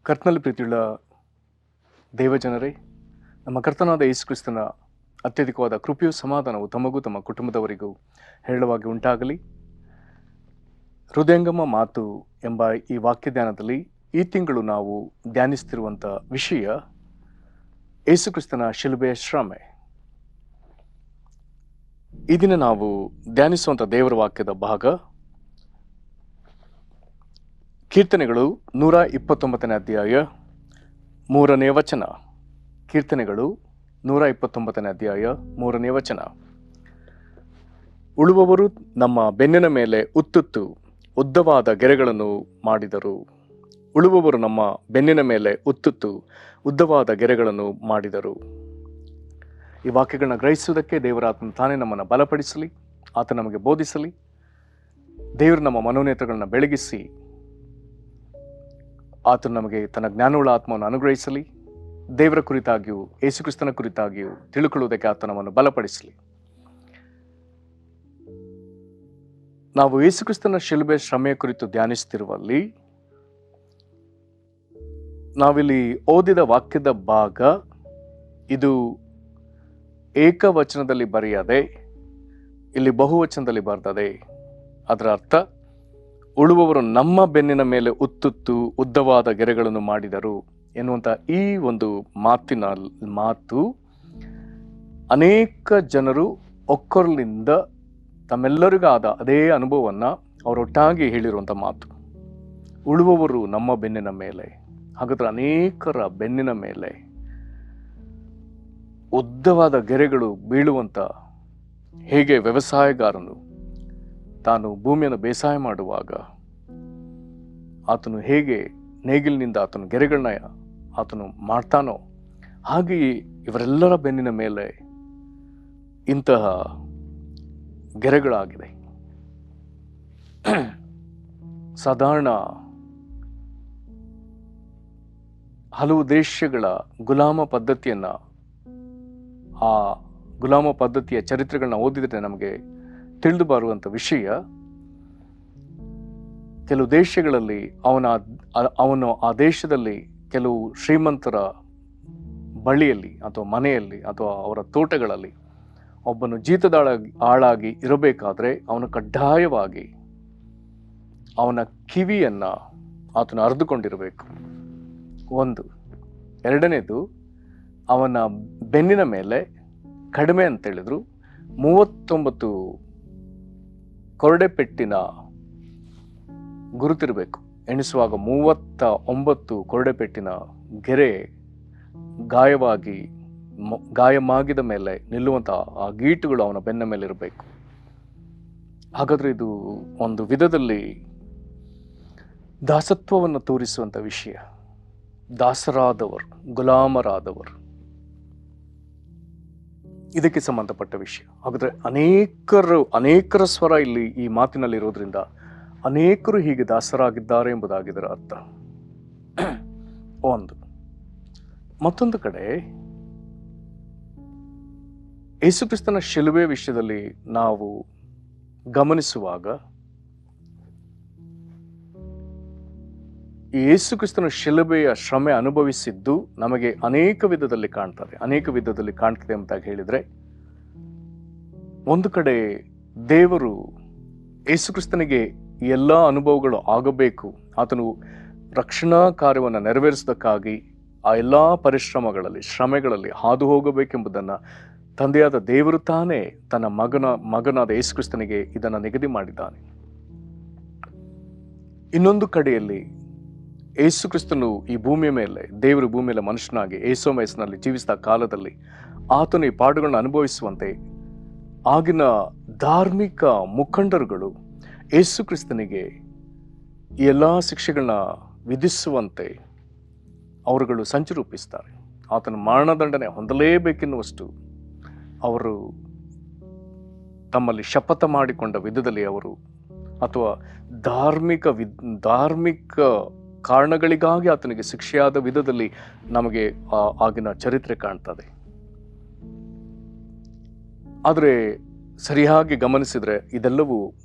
ಕರ್ತನಲ್ಲಿ ಪ್ರೀತಿಯುಳ್ಳ ದೇವಜನರೇ, ನಮ್ಮ ಕರ್ತನಾದ ಯೇಸು ಕ್ರಿಸ್ತನ ಅತ್ಯಧಿಕವಾದ ಕೃಪೆಯು ಸಮಾಧಾನವು ತಮಗೂ ತಮ್ಮ ಕುಟುಂಬದವರಿಗೂ ಹೇರಳವಾಗಿ ಉಂಟಾಗಲಿ. ಹೃದಯಂಗಮ ಮಾತು ಎಂಬ ಈ ವಾಕ್ಯ ಧ್ಯಾನದಲ್ಲಿ ಈ ತಿಂಗಳು ನಾವು ಧ್ಯಾನಿಸ್ತಿರುವಂಥ ವಿಷಯ ಯೇಸು ಕ್ರಿಸ್ತನ ಶಿಲುಬೆಯ ಶ್ರಮೆ. ಈ ದಿನ ನಾವು ಧ್ಯಾನಿಸುವಂಥ ದೇವರ ವಾಕ್ಯದ ಭಾಗ ಕೀರ್ತನೆಗಳು 129ನೇ ಅಧ್ಯಾಯ 3ನೇ ವಚನ. ಕೀರ್ತನೆಗಳು 129ನೇ ಅಧ್ಯಾಯ 3ನೇ ವಚನ. ಉಳುವವರು ನಮ್ಮ ಬೆನ್ನಿನ ಮೇಲೆ ಉತ್ತುತ್ತು ಉದ್ದವಾದ ಗೆರೆಗಳನ್ನು ಮಾಡಿದರು. ಉಳುವವರು ನಮ್ಮ ಬೆನ್ನಿನ ಮೇಲೆ ಉತ್ತುತ್ತು ಉದ್ದವಾದ ಗೆರೆಗಳನ್ನು ಮಾಡಿದರು. ಈ ವಾಕ್ಯಗಳನ್ನ ಗ್ರಹಿಸುವುದಕ್ಕೆ ದೇವರಾತ್ಮ ತಾನೇ ನಮ್ಮನ್ನು ಬಲಪಡಿಸಲಿ, ಆತ ನಮಗೆ ಬೋಧಿಸಲಿ. ದೇವರು ನಮ್ಮ ಮನೋನೇತ್ರಗಳನ್ನ ಬೆಳಗಿಸಿ ಆತನು ನಮಗೆ ತನ್ನ ಜ್ಞಾನವುಳ್ಳ ಆತ್ಮವನ್ನು ಅನುಗ್ರಹಿಸಲಿ. ದೇವರ ಕುರಿತಾಗಿಯೂ ಯೇಸುಕ್ರಿಸ್ತನ ಕುರಿತಾಗಿಯೂ ತಿಳುಕೊಳ್ಳುವುದಕ್ಕೆ ಆತ ನಮ್ಮನ್ನು ಬಲಪಡಿಸಲಿ. ನಾವು ಯೇಸುಕ್ರಿಸ್ತನ ಶಿಲುಬೆ ಶ್ರಮೆಯ ಕುರಿತು ಧ್ಯಾನಿಸುತ್ತಿರುವಲ್ಲಿ ನಾವಿಲ್ಲಿ ಓದಿದ ವಾಕ್ಯದ ಭಾಗ ಇದು ಏಕವಚನದಲ್ಲಿ ಬರೆಯದೆ ಇಲ್ಲಿ ಬಹುವಚನದಲ್ಲಿ ಬರ್ತದೆ. ಅದರ ಅರ್ಥ, ಉಳುವವರು ನಮ್ಮ ಬೆನ್ನಿನ ಮೇಲೆ ಉತ್ತುತ್ತು ಉದ್ದವಾದ ಗೆರೆಗಳನ್ನು ಮಾಡಿದರು ಎನ್ನುವಂಥ ಈ ಒಂದು ಮಾತು ಅನೇಕ ಜನರು ಒಕ್ಕೊರಲಿಂದ ತಮ್ಮೆಲ್ಲರಿಗಾದ ಅದೇ ಅನುಭವವನ್ನು ಅವರೊಟ್ಟಾಗಿ ಹೇಳಿರುವಂಥ ಮಾತು. ಉಳುವವರು ನಮ್ಮ ಬೆನ್ನಿನ ಮೇಲೆ, ಹಾಗಾದ್ರೆ ಅನೇಕರ ಬೆನ್ನಿನ ಮೇಲೆ ಉದ್ದವಾದ ಗೆರೆಗಳು ಬೀಳುವಂಥ, ಹೇಗೆ ವ್ಯವಸಾಯಗಾರನು ತಾನು ಭೂಮಿಯನ್ನು ಬೇಸಾಯ ಮಾಡುವಾಗ ಆತನು ಹೇಗೆ ನೇಗಿಲಿನಿಂದ ಆತನು ಗೆರೆಗಳನ್ನ ಆತನು ಮಾಡ್ತಾನೋ, ಹಾಗೆಯೇ ಇವರೆಲ್ಲರ ಬೆನ್ನಿನ ಮೇಲೆ ಇಂತಹ ಗೆರೆಗಳಾಗಿದೆ. ಸಾಧಾರಣ ಹಲವು ದೇಶಗಳ ಗುಲಾಮ ಪದ್ಧತಿಯನ್ನ, ಆ ಗುಲಾಮ ಪದ್ಧತಿಯ ಚರಿತ್ರೆಗಳನ್ನ ಓದಿದ್ರೆ ನಮಗೆ ತಿಳಿದು ಬರುವಂಥ ವಿಷಯ, ಕೆಲವು ದೇಶಗಳಲ್ಲಿ ಅವನು ಆ ದೇಶದಲ್ಲಿ ಕೆಲವು ಶ್ರೀಮಂತರ ಬಳಿಯಲ್ಲಿ ಅಥವಾ ಮನೆಯಲ್ಲಿ ಅಥವಾ ಅವರ ತೋಟಗಳಲ್ಲಿ ಒಬ್ಬನು ಜೀತದ ಆಳಾಗಿ ಇರಬೇಕಾದ್ರೆ ಅವನು ಕಡ್ಡಾಯವಾಗಿ ಅವನ ಕಿವಿಯನ್ನ ಆತನು ಅರಿದುಕೊಂಡಿರಬೇಕು. ಒಂದು. ಎರಡನೇದು, ಅವನ ಬೆನ್ನಿನ ಮೇಲೆ ಕಡಿಮೆ ಅಂತೇಳಿದ್ರು 39 ಕೊರಡೆ ಪೆಟ್ಟಿನ ಗುರುತಿರಬೇಕು. ಎಣಿಸುವಾಗ 39 ಕೊರಡೆ ಪೆಟ್ಟಿನ ಗೆರೆ ಗಾಯಮಾಗಿದ ಮೇಲೆ ನಿಲ್ಲುವಂಥ ಆ ಗೀಟುಗಳು ಅವನ ಬೆನ್ನ ಮೇಲೆ ಇರಬೇಕು. ಹಾಗಾದ್ರೆ ಇದು ಒಂದು ವಿಧದಲ್ಲಿ ದಾಸತ್ವವನ್ನು ತೋರಿಸುವಂಥ ವಿಷಯ. ದಾಸರಾದವರು, ಗುಲಾಮರಾದವರು, ಇದಕ್ಕೆ ಸಂಬಂಧಪಟ್ಟ ವಿಷಯ. ಹಾಗಾದ್ರೆ ಅನೇಕರ ಸ್ವರ ಇಲ್ಲಿ ಈ ಮಾತಿನಲ್ಲಿ ಇರೋದ್ರಿಂದ ಅನೇಕರು ಹೀಗೆ ದಾಸರಾಗಿದ್ದಾರೆ ಎಂಬುದಾಗಿದರ ಅರ್ಥ. ಒಂದು. ಮತ್ತೊಂದು ಕಡೆ ಯೇಸುಕ್ರಿಸ್ತನ ಶಿಲುಬೆ ವಿಷಯದಲ್ಲಿ ನಾವು ಗಮನಿಸುವಾಗ ಯೇಸುಕ್ರಿಸ್ತನ ಶಿಲುಬೆಯ ಶ್ರಮೆ ಅನುಭವಿಸಿದ್ದು ನಮಗೆ ಅನೇಕ ವಿಧದಲ್ಲಿ ಕಾಣ್ತದೆ ಅಂತ ಹೇಳಿದ್ರೆ, ಒಂದು ಕಡೆ ದೇವರು ಯೇಸುಕ್ರಿಸ್ತನಿಗೆ ಎಲ್ಲ ಅನುಭವಗಳು ಆಗಬೇಕು, ಆತನು ರಕ್ಷಣಾ ಕಾರ್ಯವನ್ನು ನೆರವೇರಿಸೋದಕ್ಕಾಗಿ ಆ ಎಲ್ಲ ಶ್ರಮೆಗಳಲ್ಲಿ ಹಾದು ಹೋಗಬೇಕೆಂಬುದನ್ನು ತಂದೆಯಾದ ದೇವರು ತಾನೇ ತನ್ನ ಮಗನಾದ ಯೇಸುಕ್ರಿಸ್ತನಿಗೆ ಇದನ್ನು ನಿಗದಿ ಮಾಡಿದ್ದಾನೆ. ಇನ್ನೊಂದು ಕಡೆಯಲ್ಲಿ ಯೇಸುಕ್ರಿಸ್ತನು ಈ ಭೂಮಿಯ ಮೇಲೆ, ದೇವರು ಭೂಮಿಯ ಮೇಲೆ ಮನುಷ್ಯನಾಗಿ ಯೇಸು ವಯಸ್ಸಿನಲ್ಲಿ ಜೀವಿಸಿದ ಕಾಲದಲ್ಲಿ ಆತನು ಈ ಪಾಡುಗಳನ್ನ ಅನುಭವಿಸುವಂತೆ ಆಗಿನ ಧಾರ್ಮಿಕ ಮುಖಂಡರುಗಳು ಯೇಸುಕ್ರಿಸ್ತನಿಗೆ ಈ ಎಲ್ಲ ಶಿಕ್ಷೆಗಳನ್ನ ವಿಧಿಸುವಂತೆ ಅವರುಗಳು ಸಂಚು ರೂಪಿಸ್ತಾರೆ. ಆತನ ಮರಣದಂಡನೆ ಹೊಂದಲೇಬೇಕೆನ್ನುವಷ್ಟು ಅವರು ತಮ್ಮಲ್ಲಿ ಶಪಥ ಮಾಡಿಕೊಂಡ ವಿಧದಲ್ಲಿ ಅವರು, ಅಥವಾ ಧಾರ್ಮಿಕ ಕಾರಣಗಳಿಗಾಗಿ ಆತನಿಗೆ ಶಿಕ್ಷೆಯಾದ ವಿಧದಲ್ಲಿ ನಮಗೆ ಆಗಿನ ಚರಿತ್ರೆ ಕಾಣ್ತದೆ. ಆದರೆ ಸರಿಯಾಗಿ ಗಮನಿಸಿದ್ರೆ ಇದೆಲ್ಲವೂ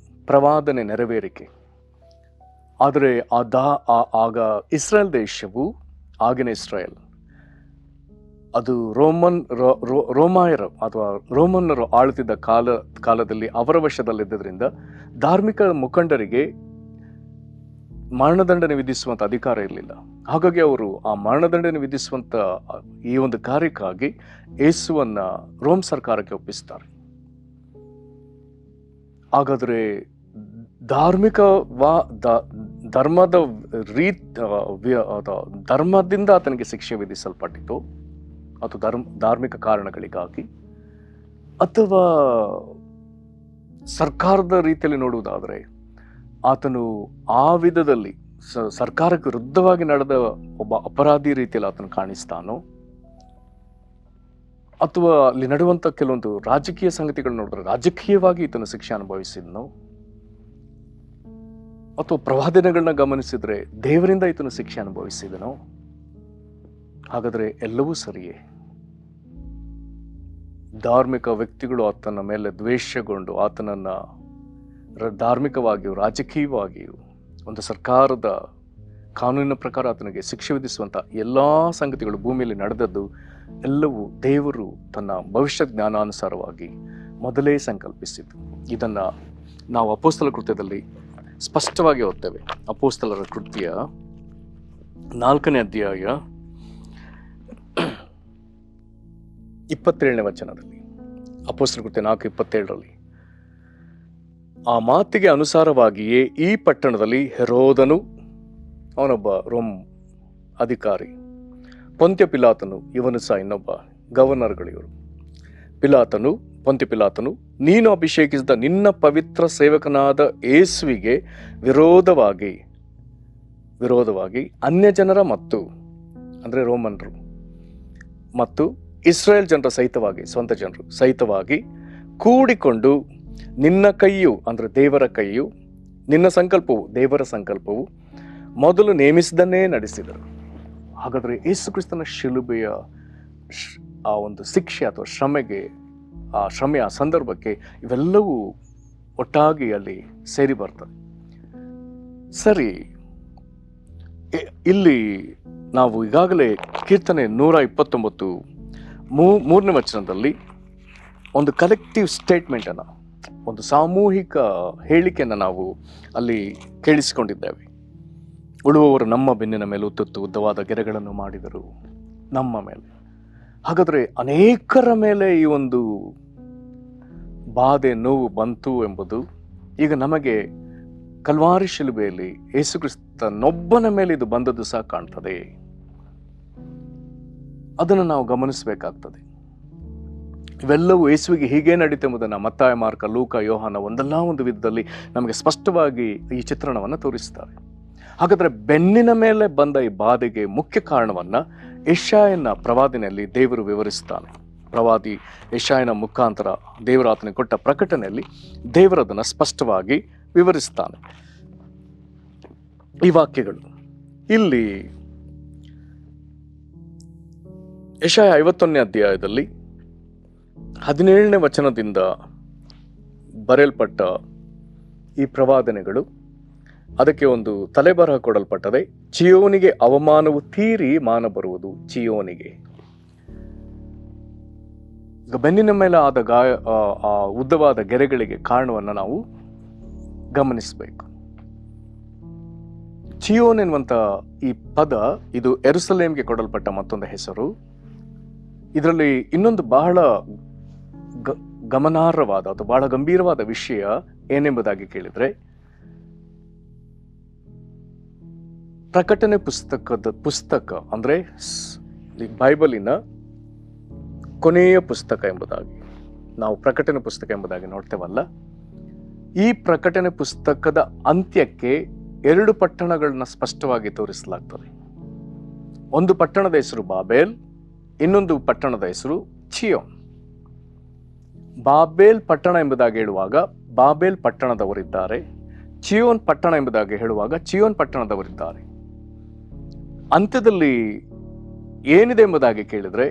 ಪ್ರವಾದನೆ ನೆರವೇರಿಕೆ. ಆದರೆ ಆಗ ಇಸ್ರೇಲ್ ದೇಶವು ಆಗಿನ ಇಸ್ರಾಯೇಲ್ ಅದು ರೋಮಾಯರು ಅಥವಾ ರೋಮನ್ನರು ಆಳುತ್ತಿದ್ದ ಕಾಲದಲ್ಲಿ ಅವರ ವಶದಲ್ಲಿದ್ದರಿಂದ ಧಾರ್ಮಿಕ ಮುಖಂಡರಿಗೆ ಮರಣದಂಡನೆ ವಿಧಿಸುವಂತ ಅಧಿಕಾರ ಇರಲಿಲ್ಲ. ಹಾಗಾಗಿ ಅವರು ಆ ಮರಣದಂಡನೆ ವಿಧಿಸುವಂತ ಈ ಒಂದು ಕಾರ್ಯಕ್ಕಾಗಿ ಯೇಸುವನ್ನ ರೋಮ್ ಸರ್ಕಾರಕ್ಕೆ ಒಪ್ಪಿಸ್ತಾರೆ. ಹಾಗಾದ್ರೆ ಧರ್ಮದ ಧರ್ಮದಿಂದ ಆತನಿಗೆ ಶಿಕ್ಷೆ ವಿಧಿಸಲ್ಪಟ್ಟಿತು ಅಥವಾ ಧಾರ್ಮಿಕ ಕಾರಣಗಳಿಗಾಗಿ, ಅಥವಾ ಸರ್ಕಾರದ ರೀತಿಯಲ್ಲಿ ನೋಡುವುದಾದರೆ ಆತನು ಆ ವಿಧದಲ್ಲಿ ಸರ್ಕಾರಕ್ಕೆ ವಿರುದ್ಧವಾಗಿ ನಡೆದ ಒಬ್ಬ ಅಪರಾಧಿ ರೀತಿಯಲ್ಲಿ ಆತನು ಕಾಣಿಸ್ತಾನೋ, ಅಥವಾ ಅಲ್ಲಿ ನಡೆಯುವಂತ ಕೆಲವೊಂದು ರಾಜಕೀಯ ಸಂಗತಿಗಳು ನೋಡಿದ್ರೆ ರಾಜಕೀಯವಾಗಿ ಈತನು ಶಿಕ್ಷೆ ಅನುಭವಿಸಿದ್ನೋ, ಅಥವಾ ಪ್ರವಾದನೆಗಳನ್ನ ಗಮನಿಸಿದ್ರೆ ದೇವರಿಂದ ಈತನು ಶಿಕ್ಷೆ ಅನುಭವಿಸಿದನೋ. ಹಾಗಾದ್ರೆ ಎಲ್ಲವೂ ಸರಿಯೇ. ಧಾರ್ಮಿಕ ವ್ಯಕ್ತಿಗಳು ಆತನ ಮೇಲೆ ದ್ವೇಷಗೊಂಡು ಆತನನ್ನ ಧಾರ್ಮಿಕವಾಗಿಯೂ ರಾಜಕೀಯವಾಗಿಯೂ ಒಂದು ಸರ್ಕಾರದ ಕಾನೂನಿನ ಪ್ರಕಾರ ಆತನಿಗೆ ಶಿಕ್ಷೆ ವಿಧಿಸುವಂತ ಎಲ್ಲಾ ಸಂಗತಿಗಳು ಭೂಮಿಯಲ್ಲಿ ನಡೆದದ್ದು ಎಲ್ಲವೂ ದೇವರು ತನ್ನ ಭವಿಷ್ಯ ಜ್ಞಾನಾನುಸಾರವಾಗಿ ಮೊದಲೇ ಸಂಕಲ್ಪಿಸಿದ್ದು. ಇದನ್ನ ನಾವು ಅಪೊಸ್ತಲ ಕೃತ್ಯದಲ್ಲಿ ಸ್ಪಷ್ಟವಾಗಿ ಓದ್ತೇವೆ. ಅಪೊಸ್ತಲರ ಕೃತ್ಯ 4ನೇ ಅಧ್ಯಾಯ 27ನೇ ವಚನದಲ್ಲಿ, ಅಪೊಸ್ತಲರ ಕೃತ್ಯ 4:27ರಲ್ಲಿ, ಆ ಮಾತಿಗೆ ಅನುಸಾರವಾಗಿಯೇ ಈ ಪಟ್ಟಣದಲ್ಲಿ ಹೆರೋದನು, ಅವನೊಬ್ಬ ರೋಮ್ ಅಧಿಕಾರಿ, ಪೊಂತ್ಯ ಪಿಲಾತನು, ಇವನು ಸಹ ಇನ್ನೊಬ್ಬ ಗವರ್ನರ್ಗಳಿವರು, ಪೊಂತ್ಯ ಪಿಲಾತನು, ನೀನು ಅಭಿಷೇಕಿಸಿದ ನಿನ್ನ ಪವಿತ್ರ ಸೇವಕನಾದ ಯೇಸುವಿಗೆ ವಿರೋಧವಾಗಿ ಅನ್ಯ ಜನರ ಮತ್ತು ಅಂದ್ರೆ ರೋಮನ್ರು ಮತ್ತು ಇಸ್ರಾಯೇಲ್ ಜನರ ಸಹಿತವಾಗಿ, ಸ್ವಂತ ಜನರು ಸಹಿತವಾಗಿ ಕೂಡಿಕೊಂಡು ನಿನ್ನ ಕೈಯು ಅಂದ್ರೆ ದೇವರ ಕೈಯು, ನಿನ್ನ ಸಂಕಲ್ಪವು ದೇವರ ಸಂಕಲ್ಪವು ಮೊದಲು ನೇಮಿಸಿದನ್ನೇ ನಡೆಸಿದರು. ಹಾಗಾದ್ರೆ ಯೇಸು ಕ್ರಿಸ್ತನ ಶಿಲುಬೆಯ ಆ ಒಂದು ಶಿಕ್ಷೆ ಅಥವಾ ಶ್ರಮೆಯ ಸಂದರ್ಭಕ್ಕೆ ಇವೆಲ್ಲವೂ ಒಟ್ಟಾಗಿ ಅಲ್ಲಿ ಸೇರಿ ಬರ್ತದೆ. ಸರಿ, ಇಲ್ಲಿ ನಾವು ಈಗಾಗಲೇ ಕೀರ್ತನೆ 129 3ನೇ ವಚನದಲ್ಲಿ ಒಂದು ಕಲೆಕ್ಟಿವ್ ಸ್ಟೇಟ್ಮೆಂಟ್ ಅನ್ನ, ಒಂದು ಸಾಮೂಹಿಕ ಹೇಳಿಕೆಯನ್ನು ನಾವು ಅಲ್ಲಿ ಕೇಳಿಸಿಕೊಂಡಿದ್ದೇವೆ. ಉಳುವವರು ನಮ್ಮ ಬೆನ್ನಿನ ಮೇಲೆ ಉದ್ದವಾದ ಗೆರೆಗಳನ್ನು ಮಾಡಿದರು, ನಮ್ಮ ಮೇಲೆ. ಹಾಗಾದ್ರೆ ಅನೇಕರ ಮೇಲೆ ಈ ಒಂದು ಬಾಧೆ ನೋವು ಬಂತು ಎಂಬುದು ಈಗ ನಮಗೆ ಕಲ್ವಾರಿ ಶಿಲುಬೆಯಲ್ಲಿ ಯೇಸು ಕ್ರಿಸ್ತನೊಬ್ಬನ ಮೇಲೆ ಇದು ಬಂದದ್ದು ಸಹ ಕಾಣ್ತದೆ. ಅದನ್ನು ನಾವು ಗಮನಿಸಬೇಕಾಗ್ತದೆ. ಇವೆಲ್ಲವೂ ಯೇಸುವಿಗೆ ಹೀಗೆ ನಡೀತೆಂಬುದನ್ನು ಮತ್ತಾಯ, ಮಾರ್ಕ, ಲೂಕ, ಯೋಹಾನ ಒಂದಲ್ಲ ಒಂದು ವಿಧದಲ್ಲಿ ನಮಗೆ ಸ್ಪಷ್ಟವಾಗಿ ಈ ಚಿತ್ರಣವನ್ನು ತೋರಿಸ್ತಾರೆ. ಹಾಗಾದ್ರೆ ಬೆನ್ನಿನ ಮೇಲೆ ಬಂದ ಈ ಬಾಧೆಗೆ ಮುಖ್ಯ ಕಾರಣವನ್ನ ಯೆಶಾಯನ ಪ್ರವಾದನೆಯಲ್ಲಿ ದೇವರು ವಿವರಿಸ್ತಾನೆ. ಪ್ರವಾದಿ ಯೆಶಾಯನ ಮುಖಾಂತರ ದೇವರ ಆತನಿಗೆ ಕೊಟ್ಟ ಪ್ರಕಟಣೆಯಲ್ಲಿ ದೇವರದನ್ನು ಸ್ಪಷ್ಟವಾಗಿ ವಿವರಿಸ್ತಾನೆ. ಈ ವಾಕ್ಯಗಳು ಇಲ್ಲಿ ಯೆಶಾಯ 51ನೇ ಅಧ್ಯಾಯದಲ್ಲಿ 17ನೇ ವಚನದಿಂದ ಬರೆಯಲ್ಪಟ್ಟ ಈ ಪ್ರವಾದನೆಗಳು, ಅದಕ್ಕೆ ಒಂದು ತಲೆಬರಹ ಕೊಡಲ್ಪಟ್ಟದೆ. ಚಿಯೋನಿಗೆ ಅವಮಾನವು ತೀರಿ ಮಾನ ಬರುವುದು. ಚಿಯೋನಿಗೆ ಬೆನ್ನಿನ ಮೇಲೆ ಆದ ಆ ಉದ್ದವಾದ ಗೆರೆಗಳಿಗೆ ಕಾರಣವನ್ನು ನಾವು ಗಮನಿಸಬೇಕು. ಚಿಯೋನ್ ಎನ್ನುವಂತ ಈ ಪದ ಇದು ಯೆರೂಸಲೇಮ್ಗೆ ಕೊಡಲ್ಪಟ್ಟ ಮತ್ತೊಂದು ಹೆಸರು. ಇದರಲ್ಲಿ ಇನ್ನೊಂದು ಬಹಳ ಗಮನಾರ್ಹವಾದ ಅಥವಾ ಬಹಳ ಗಂಭೀರವಾದ ವಿಷಯ ಏನೆಂಬುದಾಗಿ ಕೇಳಿದ್ರೆ, ಪ್ರಕಟಣೆ ಪುಸ್ತಕ ಅಂದ್ರೆ ಬೈಬಲಿನ ಕೊನೆಯ ಪುಸ್ತಕ ಎಂಬುದಾಗಿ ನಾವು ಪ್ರಕಟಣೆ ಪುಸ್ತಕ ಎಂಬುದಾಗಿ ನೋಡ್ತೇವಲ್ಲ, ಈ ಪ್ರಕಟಣೆ ಪುಸ್ತಕದ ಅಂತ್ಯಕ್ಕೆ 2 ಪಟ್ಟಣಗಳನ್ನ ಸ್ಪಷ್ಟವಾಗಿ ತೋರಿಸಲಾಗ್ತದೆ. ಒಂದು ಪಟ್ಟಣದ ಹೆಸರು ಬಾಬೇಲ್, ಇನ್ನೊಂದು ಪಟ್ಟಣದ ಹೆಸರು ಚಿಯೋನ್. ಬಾಬೇಲ್ ಪಟ್ಟಣ ಎಂಬುದಾಗಿ ಹೇಳುವಾಗ ಬಾಬೇಲ್ ಪಟ್ಟಣದವರಿದ್ದಾರೆ, ಚಿಯೋನ್ ಪಟ್ಟಣ ಎಂಬುದಾಗಿ ಹೇಳುವಾಗ ಚಿಯೋನ್ ಪಟ್ಟಣದವರಿದ್ದಾರೆ. ಅಂತ್ಯದಲ್ಲಿ ಏನಿದೆ ಎಂಬುದಾಗಿ ಕೇಳಿದ್ರೆ,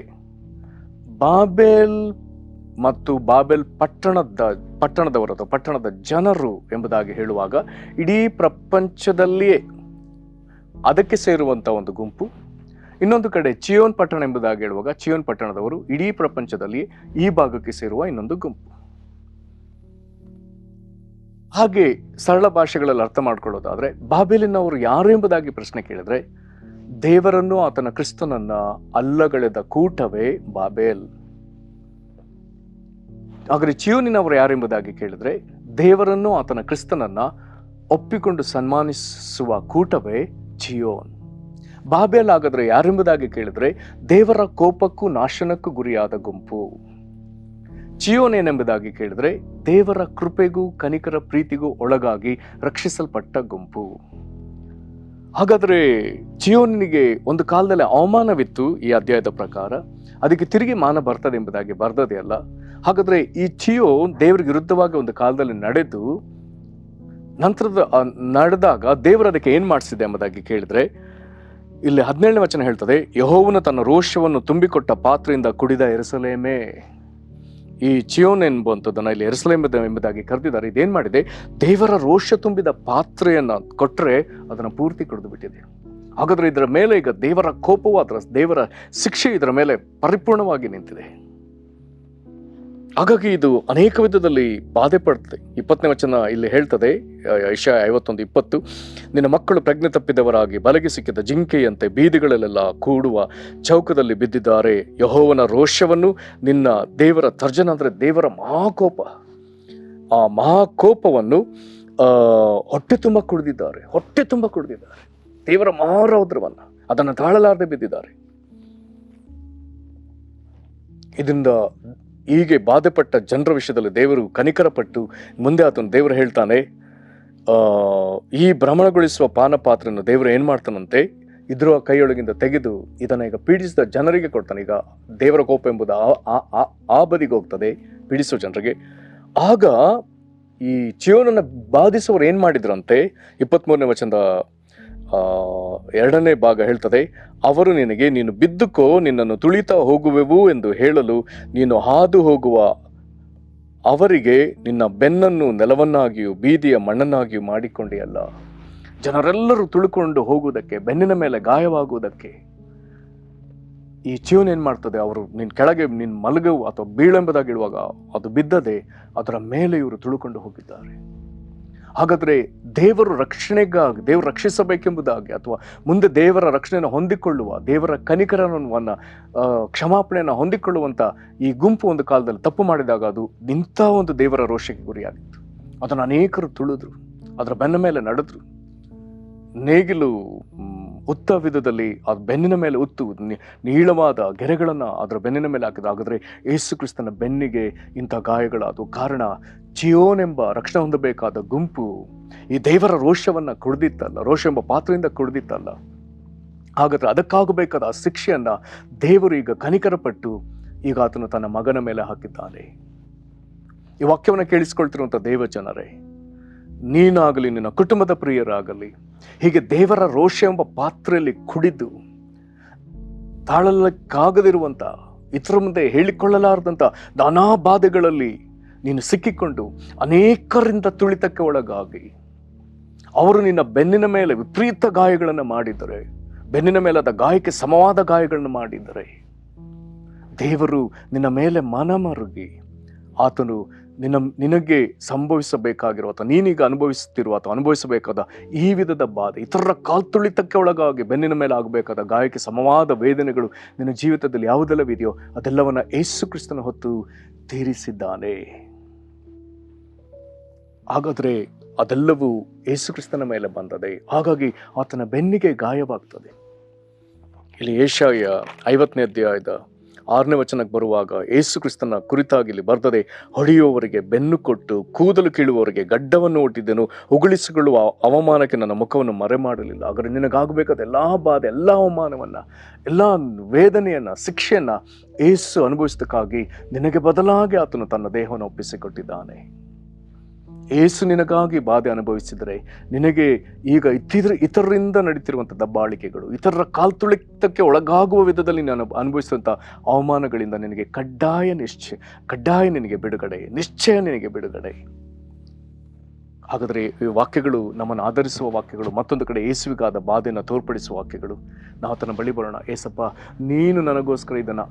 ಬಾಬೇಲ್ ಮತ್ತು ಬಾಬೇಲ್ ಪಟ್ಟಣದವರು ಅಥವಾ ಪಟ್ಟಣದ ಜನರು ಎಂಬುದಾಗಿ ಹೇಳುವಾಗ ಇಡೀ ಪ್ರಪಂಚದಲ್ಲಿಯೇ ಅದಕ್ಕೆ ಸೇರುವಂತ ಒಂದು ಗುಂಪು, ಇನ್ನೊಂದು ಕಡೆ ಚಿಯೋನ್ ಪಟ್ಟಣ ಎಂಬುದಾಗಿ ಹೇಳುವಾಗ ಚಿಯೋನ್ ಪಟ್ಟಣದವರು ಇಡೀ ಪ್ರಪಂಚದಲ್ಲಿ ಈ ಭಾಗಕ್ಕೆ ಸೇರುವ ಇನ್ನೊಂದು ಗುಂಪು. ಹಾಗೆ ಸರಳ ಭಾಷೆಗಳಲ್ಲಿ ಅರ್ಥ ಮಾಡ್ಕೊಳ್ಳೋದಾದ್ರೆ, ಬಾಬೆಲಿನವರು ಯಾರು ಎಂಬುದಾಗಿ ಪ್ರಶ್ನೆ ಕೇಳಿದ್ರೆ, ದೇವರನ್ನು ಆತನ ಕ್ರಿಸ್ತನನ್ನ ಅಲ್ಲಗಳೆದ ಕೂಟವೇ ಬಾಬೇಲ್. ಹಾಗಾದ್ರೆ ಚಿಯೋನಿನವರು ಯಾರೆಂಬುದಾಗಿ ಕೇಳಿದ್ರೆ, ದೇವರನ್ನು ಆತನ ಕ್ರಿಸ್ತನನ್ನ ಒಪ್ಪಿಕೊಂಡು ಸನ್ಮಾನಿಸುವ ಕೂಟವೇ ಚಿಯೋನ್. ಬಾಬೇಲ್ ಹಾಗಾದ್ರೆ ಯಾರೆಂಬುದಾಗಿ ಕೇಳಿದ್ರೆ, ದೇವರ ಕೋಪಕ್ಕೂ ನಾಶನಕ್ಕೂ ಗುರಿಯಾದ ಗುಂಪು. ಚಿಯೋನ್ ಏನೆಂಬುದಾಗಿ ಕೇಳಿದ್ರೆ, ದೇವರ ಕೃಪೆಗೂ ಕನಿಕರ ಪ್ರೀತಿಗೂ ಒಳಗಾಗಿ ರಕ್ಷಿಸಲ್ಪಟ್ಟ ಗುಂಪು. ಹಾಗಾದ್ರೆ ಚಿಯೋನಿಗೆ ಒಂದು ಕಾಲದಲ್ಲಿ ಅವಮಾನವಿತ್ತು ಈ ಅಧ್ಯಾಯದ ಪ್ರಕಾರ, ಅದಕ್ಕೆ ತಿರುಗಿ ಮಾನ ಬರ್ತದೆ ಎಂಬುದಾಗಿ ಬರ್ದದೆ ಅಲ್ಲ. ಹಾಗಾದ್ರೆ ಈ ಚಿಯೋನ್ ದೇವರಿಗೆ ವಿರುದ್ಧವಾಗಿ ಒಂದು ಕಾಲದಲ್ಲಿ ನಡೆದು ನಡೆದಾಗ ದೇವರು ಅದಕ್ಕೆ ಏನ್ ಮಾಡಿಸಿದೆ ಎಂಬುದಾಗಿ ಕೇಳಿದ್ರೆ, ಇಲ್ಲಿ 17ನೇ ವಚನ ಹೇಳ್ತದೆ, ಯೆಹೋವನು ತನ್ನ ರೋಷವನ್ನು ತುಂಬಿಕೊಟ್ಟ ಪಾತ್ರೆಯಿಂದ ಕುಡಿದ ಯೆರೂಸಲೇಮೇ. ಈ ಚಿಯೋನ್ ಎಂಬುವಂಥದ್ದನ್ನ ಇಲ್ಲಿ ಯೆರೂಸಲೇಮ್ ಎಂಬುದಾಗಿ ಕರೆದಿದ್ದಾರೆ. ಇದೇನ್ ಮಾಡಿದೆ, ದೇವರ ರೋಷ ತುಂಬಿದ ಪಾತ್ರೆಯನ್ನ ಕೊಟ್ರೆ ಅದನ್ನ ಪೂರ್ತಿ ಕುಡಿದು ಬಿಟ್ಟಿದೆ. ಹಾಗಾದ್ರೆ ಇದರ ಮೇಲೆ ಈಗ ದೇವರ ಕೋಪವು, ಅದರ ದೇವರ ಶಿಕ್ಷೆ ಇದರ ಮೇಲೆ ಪರಿಪೂರ್ಣವಾಗಿ ನಿಂತಿದೆ. ಹಾಗಾಗಿ ಇದು ಅನೇಕ ವಿಧದಲ್ಲಿ ಬಾಧೆ ಪಡ್ತದೆ. 20ನೇ ವಚನ ಇಲ್ಲಿ ಹೇಳ್ತದೆ, ಯೆಶಾಯ 51:20, ನಿನ್ನ ಮಕ್ಕಳು ಪ್ರಜ್ಞೆ ತಪ್ಪಿದವರಾಗಿ ಬಲೆಗೆ ಸಿಕ್ಕಿದ ಜಿಂಕೆಯಂತೆ ಬೀದಿಗಳಲ್ಲೆಲ್ಲ ಕೂಡುವ ಚೌಕದಲ್ಲಿ ಬಿದ್ದಿದ್ದಾರೆ. ಯೆಹೋವನ ರೋಷವನ್ನು, ನಿನ್ನ ದೇವರ ತರ್ಜನ ಅಂದ್ರೆ ದೇವರ ಮಹಾಕೋಪ, ಆ ಮಹಾಕೋಪವನ್ನು ಹೊಟ್ಟೆ ತುಂಬ ಕುಡಿದಿದ್ದಾರೆ. ದೇವರ ಮಹಾರೌದ್ರವನ್ನ ಅದನ್ನು ತಾಳಲಾರದೆ ಬಿದ್ದಿದ್ದಾರೆ. ಇದರಿಂದ ಹೀಗೆ ಬಾಧೆಪಟ್ಟ ಜನರ ವಿಷಯದಲ್ಲಿ ದೇವರು ಕನಿಕರಪಟ್ಟು ಮುಂದೆ ಆತನು ದೇವರು ಹೇಳ್ತಾನೆ, ಈ ಭ್ರಮಣಗೊಳಿಸುವ ಪಾನಪಾತ್ರೆಯನ್ನು ದೇವರು ಏನ್ ಮಾಡ್ತಾನಂತೆ, ಇದ್ರ ಕೈಯೊಳಗಿಂದ ತೆಗೆದು ಇದನ್ನ ಈಗ ಪೀಡಿಸಿದ ಜನರಿಗೆ ಕೊಡ್ತಾನೆ. ಈಗ ದೇವರ ಕೋಪ ಎಂಬುದು ಆ ಬದಿಗೆ ಹೋಗ್ತದೆ ಪೀಡಿಸುವ ಜನರಿಗೆ. ಆಗ ಈ ಚಿಯೋನನ್ನ ಬಾಧಿಸುವವರು ಏನ್ ಮಾಡಿದ್ರಂತೆ, 23ನೇ ವಚನದ 2ನೇ ಭಾಗ ಹೇಳ್ತದೆ, ಅವರು ನಿನಗೆ ನೀನು ಬಿದ್ದುಕೋ, ನಿನ್ನನ್ನು ತುಳಿತಾ ಹೋಗುವೆವು ಎಂದು ಹೇಳಲು ನೀನು ಹಾದು ಹೋಗುವ ಅವರಿಗೆ ನಿನ್ನ ಬೆನ್ನನ್ನು ನೆಲವನ್ನಾಗಿಯೂ ಬೀದಿಯ ಮಣ್ಣನ್ನಾಗಿಯೂ ಮಾಡಿಕೊಂಡಿಯಲ್ಲ. ಜನರೆಲ್ಲರೂ ತುಳುಕೊಂಡು ಹೋಗುವುದಕ್ಕೆ, ಬೆನ್ನಿನ ಮೇಲೆ ಗಾಯವಾಗುವುದಕ್ಕೆ ಈ ಚಿಯೋನ್ ಏನ್ ಮಾಡ್ತದೆ, ಅವರು ನಿನ್ ಕೆಳಗೆ ನಿನ್ ಮಲಗವು ಅಥವಾ ಬೀಳೆಂಬುದಾಗಿ ಇಡುವಾಗ ಅದು ಬಿದ್ದದೆ ಅದರ ಮೇಲೆ ಇವರು ತುಳುಕೊಂಡು ಹೋಗಿದ್ದಾರೆ. ಹಾಗಾದ್ರೆ ದೇವರು ರಕ್ಷಣೆಗಾಗಿ, ದೇವರು ರಕ್ಷಿಸಬೇಕೆಂಬುದಾಗಿ ಅಥವಾ ಮುಂದೆ ದೇವರ ರಕ್ಷಣೆಯನ್ನು ಹೊಂದಿಕೊಳ್ಳುವ, ದೇವರ ಕನಿಕರವನ್ನ ಕ್ಷಮಾಪಣೆಯನ್ನು ಹೊಂದಿಕೊಳ್ಳುವಂತ ಈ ಗುಂಪು ಒಂದು ಕಾಲದಲ್ಲಿ ತಪ್ಪು ಮಾಡಿದಾಗ ಅದು ಇಂಥ ಒಂದು ದೇವರ ರೋಷಕ್ಕೆ ಗುರಿಯಾಗಿತ್ತು. ಅದನ್ನು ಅನೇಕರು ತುಳಿದ್ರು, ಅದರ ಬೆನ್ನ ಮೇಲೆ ನಡೆದ್ರು. ನೇಗಿಲು ಉತ್ತ ವಿಧದಲ್ಲಿ ಆ ಬೆನ್ನಿನ ಮೇಲೆ ಉತ್ತು ನೀಳವಾದ ಗೆರೆಗಳನ್ನ ಅದರ ಬೆನ್ನಿನ ಮೇಲೆ ಹಾಕಿದ. ಹಾಗಾದ್ರೆ ಯೇಸು ಕ್ರಿಸ್ತನ ಬೆನ್ನಿಗೆ ಇಂಥ ಗಾಯಗಳಾದವು. ಕಾರಣ ಚಿಯೋನ್ ಎಂಬ ರಕ್ಷಣೆ ಹೊಂದಬೇಕಾದ ಗುಂಪು ಈ ದೇವರ ರೋಷವನ್ನ ಕುಡಿದಿತ್ತಲ್ಲ, ರೋಷ ಎಂಬ ಪಾತ್ರೆಯಿಂದ ಕುಡಿದಿತ್ತಲ್ಲ. ಹಾಗಾದ್ರೆ ಅದಕ್ಕಾಗಬೇಕಾದ ಆ ಶಿಕ್ಷೆಯನ್ನ ದೇವರು ಈಗ ಕನಿಕರಪಟ್ಟು ಈಗ ಆತನು ತನ್ನ ಮಗನ ಮೇಲೆ ಹಾಕಿದ್ದಾನೆ. ಈ ವಾಕ್ಯವನ್ನು ಕೇಳಿಸಿಕೊಳ್ತಿರುವಂತ ದೇವ ಜನರೇ, ನೀನಾಗಲಿ ನಿನ್ನ ಕುಟುಂಬದ ಪ್ರಿಯರಾಗಲಿ ಹೀಗೆ ದೇವರ ರೋಷ ಎಂಬ ಪಾತ್ರೆಯಲ್ಲಿ ಕುಡಿದು ತಾಳಲಕ್ಕಾಗದಿರುವಂತ, ಇತರ ಮುಂದೆ ಹೇಳಿಕೊಳ್ಳಲಾರದಂತ ನಾನಾ ಬಾಧೆಗಳಲ್ಲಿ ನೀನು ಸಿಕ್ಕಿಕೊಂಡು ಅನೇಕರಿಂದ ತುಳಿತಕ್ಕೆ ಒಳಗಾಗಿ ಅವರು ನಿನ್ನ ಬೆನ್ನಿನ ಮೇಲೆ ವಿಪರೀತ ಗಾಯಗಳನ್ನು ಮಾಡಿದರೆ, ಬೆನ್ನಿನ ಮೇಲಾದ ಗಾಯಕ್ಕೆ ಸಮವಾದ ಗಾಯಗಳನ್ನು ಮಾಡಿದರೆ, ದೇವರು ನಿನ್ನ ಮೇಲೆ ಮನಮರುಗಿ ಆತನು ನಿನಗೆ ಸಂಭವಿಸಬೇಕಾಗಿರುವ ಅಥವಾ ನೀನೀಗ ಅನುಭವಿಸುತ್ತಿರುವ ಅಥವಾ ಅನುಭವಿಸಬೇಕಾದ ಈ ವಿಧದ ಬಾಧೆ, ಇತರರ ಕಾಲ್ತುಳಿತಕ್ಕೆ ಒಳಗಾಗಿ ಬೆನ್ನಿನ ಮೇಲೆ ಆಗಬೇಕಾದ ಗಾಯಕ್ಕೆ ಸಮವಾದ ವೇದನೆಗಳು ನಿನ್ನ ಜೀವಿತದಲ್ಲಿ ಯಾವುದೆಲ್ಲವಿದೆಯೋ ಅದೆಲ್ಲವನ್ನ ಯೇಸು ಕ್ರಿಸ್ತನ ಹೊತ್ತು ತೀರಿಸಿದ್ದಾನೆ. ಹಾಗಾದ್ರೆ ಅದೆಲ್ಲವೂ ಯೇಸು ಕ್ರಿಸ್ತನ ಮೇಲೆ ಬಂದದೆ. ಹಾಗಾಗಿ ಆತನ ಬೆನ್ನಿಗೆ ಗಾಯವಾಗ್ತದೆ. ಇಲ್ಲಿ ಯೆಶಾಯ 50ನೇ ಅಧ್ಯಾಯದ 6ನೇ ವಚನಕ್ಕೆ ಬರುವಾಗ ಯೇಸು ಕ್ರಿಸ್ತನ ಕುರಿತಾಗಿ ಇಲ್ಲಿ ಬರ್ತದೆ, ಹೊಡೆಯುವವರಿಗೆ ಬೆನ್ನು ಕೊಟ್ಟು ಕೂದಲು ಕೀಳುವವರಿಗೆ ಗಡ್ಡವನ್ನು ಒಟ್ಟಿದ್ದೆನು, ಉಗುಳಿಸಿಕೊಳ್ಳುವ ಅವಮಾನಕ್ಕೆ ನನ್ನ ಮುಖವನ್ನು ಮರೆ ಮಾಡಲಿಲ್ಲ. ಹಾಗಾದ್ರೆ ನಿನಗಾಗಬೇಕಾದ ಎಲ್ಲಾ ಬಾಧೆ, ಎಲ್ಲ ಅವಮಾನವನ್ನ, ಎಲ್ಲ ವೇದನೆಯನ್ನ, ಶಿಕ್ಷೆಯನ್ನ ಯೇಸು ಅನುಭವಿಸೋದಕ್ಕಾಗಿ ನಿನಗೆ ಬದಲಾಗಿ ಆತನು ತನ್ನ ದೇಹವನ್ನು ಒಪ್ಪಿಸಿಕೊಟ್ಟಿದ್ದಾನೆ. ಯೇಸು ನಿನಗಾಗಿ ಬಾಧೆ ಅನುಭವಿಸಿದರೆ ನಿನಗೆ ಈಗ ಇತರರಿಂದ ನಡೀತಿರುವಂಥ ದಬ್ಬಾಳಿಕೆಗಳು, ಇತರರ ಕಾಲ್ತುಳಿತಕ್ಕೆ ಒಳಗಾಗುವ ವಿಧದಲ್ಲಿ ನಾನು ಅನುಭವಿಸುವಂಥ ಅವಮಾನಗಳಿಂದ ನಿನಗೆ ಕಡ್ಡಾಯ ನಿನಗೆ ಬಿಡುಗಡೆ, ನಿಶ್ಚಯ ನಿನಗೆ ಬಿಡುಗಡೆ. ಹಾಗಾದರೆ ಈ ವಾಕ್ಯಗಳು ನಮ್ಮನ್ನು ಆಧರಿಸುವ ವಾಕ್ಯಗಳು, ಮತ್ತೊಂದು ಕಡೆ ಯೇಸುವಿಗಾದ ಬಾಧೆಯನ್ನು ತೋರ್ಪಡಿಸುವ ವಾಕ್ಯಗಳು. ನಾವು ಆತನ ಬಳಿ ಬರೋಣ. ಏಸಪ್ಪ, ನೀನು ನನಗೋಸ್ಕರ ಇದನ್ನು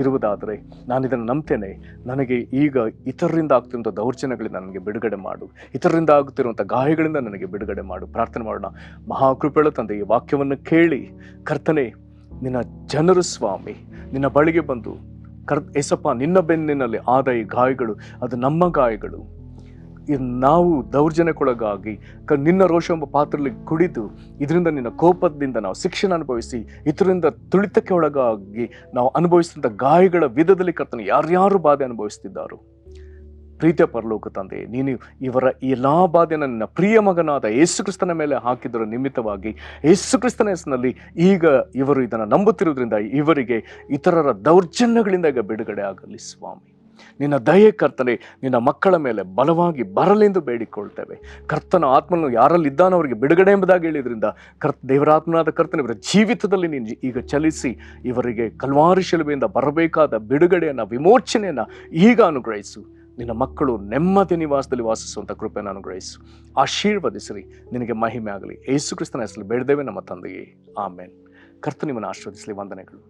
ಇರುವುದಾದರೆ ನಾನು ಇದನ್ನು ನಂಬ್ತೇನೆ. ನನಗೆ ಈಗ ಇತರರಿಂದ ಆಗ್ತಿರುವಂಥ ದೌರ್ಜನ್ಯಗಳಿಂದ ನನಗೆ ಬಿಡುಗಡೆ ಮಾಡು, ಇತರರಿಂದ ಆಗುತ್ತಿರುವಂಥ ಗಾಯಗಳಿಂದ ನನಗೆ ಬಿಡುಗಡೆ ಮಾಡು. ಪ್ರಾರ್ಥನೆ ಮಾಡೋಣ. ಮಹಾಕೃಪೆಗಳ ತಂದೆ, ಈ ವಾಕ್ಯವನ್ನು ಕೇಳಿ ಕರ್ತನೆ, ನಿನ್ನ ಜನರು ಸ್ವಾಮಿ ನಿನ್ನ ಬಳಿಗೆ ಬಂದು ಏಸಪ್ಪ, ನಿನ್ನ ಬೆನ್ನಿನಲ್ಲಿ ಆದ ಈ ಗಾಯಗಳು ಅದು ನಮ್ಮ ಗಾಯಗಳು, ನಾವು ದೌರ್ಜನ್ಯಕ್ಕೊಳಗಾಗಿ ನಿನ್ನ ರೋಷ ಎಂಬ ಪಾತ್ರೆಯಲ್ಲಿ ಕುಡಿದು ಇದರಿಂದ ನಿನ್ನ ಕೋಪದಿಂದ ನಾವು ಶಿಕ್ಷಣ ಅನುಭವಿಸಿ ಇತರರಿಂದ ತುಳಿತಕ್ಕೆ ಒಳಗಾಗಿ ನಾವು ಅನುಭವಿಸಿದಂಥ ಗಾಯಗಳ ವಿಧದಲ್ಲಿ ಕರ್ತನೆ ಯಾರ್ಯಾರು ಬಾಧೆ ಅನುಭವಿಸ್ತಿದ್ದಾರೋ, ಪ್ರೀತಿಯ ಪರಲೋಕ ತಂದೆ, ನೀನು ಇವರ ಈ ಎಲ್ಲ ಬಾಧೆಯನ್ನು ನಿನ್ನ ಪ್ರಿಯ ಮಗನಾದ ಯೇಸು ಕ್ರಿಸ್ತನ ಮೇಲೆ ಹಾಕಿದರ ನಿಮಿತ್ತವಾಗಿ ಯೇಸು ಕ್ರಿಸ್ತನ ಹೆಸರಿನಲ್ಲಿ ಈಗ ಇವರು ಇದನ್ನು ನಂಬುತ್ತಿರುವುದರಿಂದ ಇವರಿಗೆ ಇತರರ ದೌರ್ಜನ್ಯಗಳಿಂದ ಈಗ ಬಿಡುಗಡೆ ಆಗಲಿ ಸ್ವಾಮಿ. ನಿನ್ನ ದಯೆ ಕರ್ತನೆ ನಿನ್ನ ಮಕ್ಕಳ ಮೇಲೆ ಬಲವಾಗಿ ಬರಲೆಂದು ಬೇಡಿಕೊಳ್ತೇವೆ. ಕರ್ತನ ಆತ್ಮನು ಯಾರಲ್ಲಿದ್ದಾನೋ ಅವರಿಗೆ ಬಿಡುಗಡೆ ಎಂಬುದಾಗಿ ಹೇಳಿದ್ರಿಂದ ದೇವರಾತ್ಮನಾದ ಕರ್ತನ ಇವರ ಜೀವಿತದಲ್ಲಿ ನೀನು ಈಗ ಚಲಿಸಿ ಇವರಿಗೆ ಕಲ್ವಾರಿ ಶಿಲುಬೆಯಿಂದ ಬರಬೇಕಾದ ಬಿಡುಗಡೆಯನ್ನು, ವಿಮೋಚನೆಯನ್ನು ಈಗ ಅನುಗ್ರಹಿಸು. ನಿನ್ನ ಮಕ್ಕಳು ನೆಮ್ಮದಿ ನಿವಾಸದಲ್ಲಿ ವಾಸಿಸುವಂಥ ಕೃಪೆಯನ್ನು ಅನುಗ್ರಹಿಸು. ಆಶೀರ್ವದಿಸಿರಿ. ನಿನಗೆ ಮಹಿಮೆ ಆಗಲಿ. ಯೇಸು ಕ್ರಿಸ್ತನ ಹೆಸರಲ್ಲಿ ಬೇಡದೇವೆ ನಮ್ಮ ತಂದೆಯೇ, ಆಮೇನ್. ಕರ್ತನ ನಿಮ್ಮನ್ನು ಆಶೀರ್ವದಿಸಲಿ. ವಂದನೆಗಳು.